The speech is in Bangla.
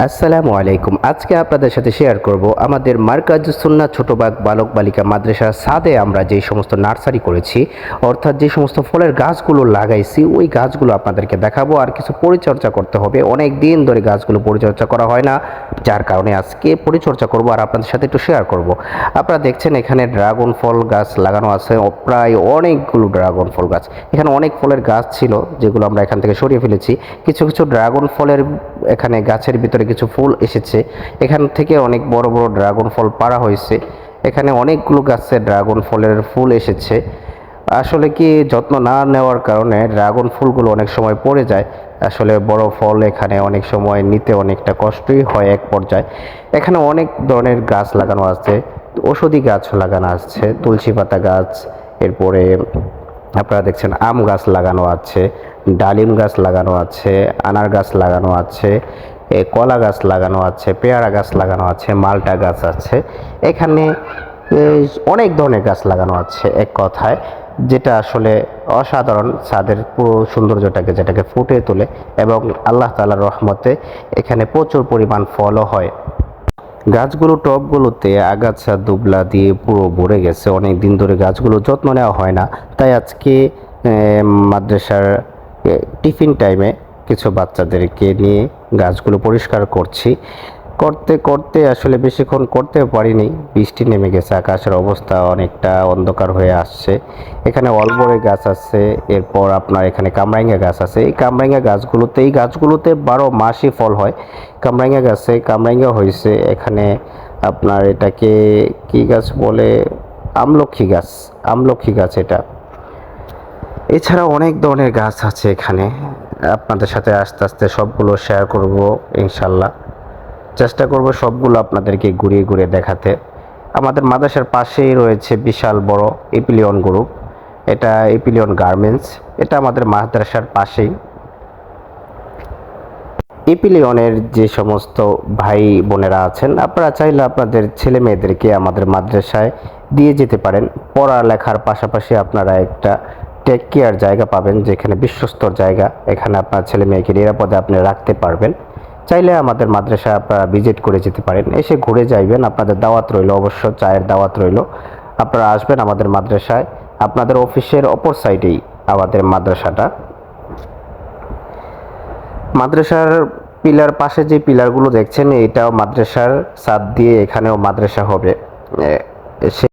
আসসালামু আলাইকুম। আজকে আপনাদের সাথে শেয়ার করব আমাদের মার্কাজুস সুন্নাহ ছোটবাগ বালক বালিকা মাদ্রাসার ছাদে আমরা যে সমস্ত নার্সারি করেছি, অর্থাৎ যে সমস্ত ফলের গাছগুলো লাগাইছি ওই গাছগুলো আপনাদেরকে দেখাবো। আর কিছু পরিচর্যা করতে হবে, অনেক দিন ধরে গাছগুলো পরিচর্যা করা হয় না, যার কারণে আজকে পরিচর্যা করব আর আপনাদের সাথে একটু শেয়ার করব। আপনারা দেখছেন এখানে ড্রাগন ফল গাছ লাগানো আছে, প্রায় অনেকগুলো ড্রাগন ফল গাছ। এখানে অনেক ফলের গাছ ছিল যেগুলো আমরা এখান থেকে সরিয়ে ফেলেছি। কিছু কিছু ড্রাগন ফলের এখানে গাছের ভিতরে কিছু ফুল এসেছে, এখান থেকে অনেক বড় বড় ড্রাগন ফল পাড়া হয়েছে। এখানে অনেকগুলো গাছে ড্রাগন ফলের ফুল এসেছে। আসলে কি যত্ন না নেওয়ার কারণে ড্রাগন ফুলগুলো অনেক সময় পড়ে যায়। আসলে বড় ফল এখানে অনেক সময় নিতে অনেকটা কষ্টই হয় এক পর্যায়ে। এখানে অনেক ধরনের গাছ লাগানো আছে, ঔষধি গাছ লাগানো আছে, তুলসী পাতা গাছ, এরপরে আপনারা দেখছেন আম গাছ লাগানো আছে, ডালিম গাছ লাগানো আছে, আনার গাছ লাগানো আছে, কলা গাছ লাগানো আছে, পেয়ারা গাছ লাগানো আছে, মালটা গাছ আছে। এখানে অনেক ধরনের গাছ লাগানো আছে এক কথায়, যেটা আসলে অসাধারণ ছাদের পুরো সৌন্দর্যটাকে যেটাকে ফুটিয়ে তোলে। এবং আল্লাহ তাআলার রহমতে এখানে প্রচুর পরিমাণ ফলও হয়। গাছগুলো টবগুলোতে আগাছা দুবলা দিয়ে পুরো ভরে গেছে, অনেক দিন ধরে গাছগুলো যত্ন নেওয়া হয় না। তাই আজকে মাদ্রাসার টিফিন টাইমে কিছু বাচ্চাদেরকে নিয়ে গাছগুলো পরিষ্কার করছি। করতে করতে আসলে বেশিক্ষণ করতে পারিনি, বৃষ্টি নেমে গেছে, আকাশের অবস্থা অনেকটা অন্ধকার হয়ে আসছে। এখানে অলবরে গাছ আছে, এরপর আপনার এখানে কামরাঙ্গা গাছ আছে। এই গাছগুলোতে 12 মাসই ফল হয়। কামরাঙ্গা গাছে কামরাঙ্গা হয়েছে। এখানে আপনার এটাকে কি গাছ বলে, আমলক্ষী গাছ এটা। এছাড়া অনেক ধরনের গাছ আছে এখানে, আপনাদের সাথে আস্তে আস্তে সবগুলো শেয়ার করব ইনশাল্লাহ। চেষ্টা করব সবগুলো আপনাদেরকে ঘুরিয়ে ঘুরিয়ে দেখাতে। আমাদের মাদ্রাসার পাশেই রয়েছে বিশাল বড় এপিলিয়ন গ্রুপ, এটা এপিলিয়ন গার্মেন্টস, এটা আমাদের মাদ্রাসার পাশেই। এপিলিয়নের যে সমস্ত ভাই বোনেরা আছেন, আপনারা চাইলে আপনাদের ছেলে মেয়েদেরকে আমাদের মাদ্রাসায় দিয়ে যেতে পারেন। পড়ালেখার পাশাপাশি আপনারা একটা টেক কেয়ার জায়গা পাবেন, যেখানে বিশ্বস্তর জায়গা, এখানে আপনার ছেলে মেয়েকে নিরাপদে আপনি রাখতে পারবেন। চাইলে আমাদের মাদ্রাসায় আপনারা ভিজিট করে যেতে পারেন, এসে ঘুরে যাইবেন। আপনাদের দাওয়াত রইল, অবশ্য চায়ের দাওয়াত রইল। আপনারা আসবেন আমাদের মাদ্রাসায়, আপনাদের অফিসের অপর সাইডেই আমাদের মাদ্রাসাটা। মাদ্রাসার পিলার পাশে যে পিলারগুলো দেখছেন, এটাও মাদ্রাসার ছাদ দিয়ে, এখানেও মাদ্রাসা হবে।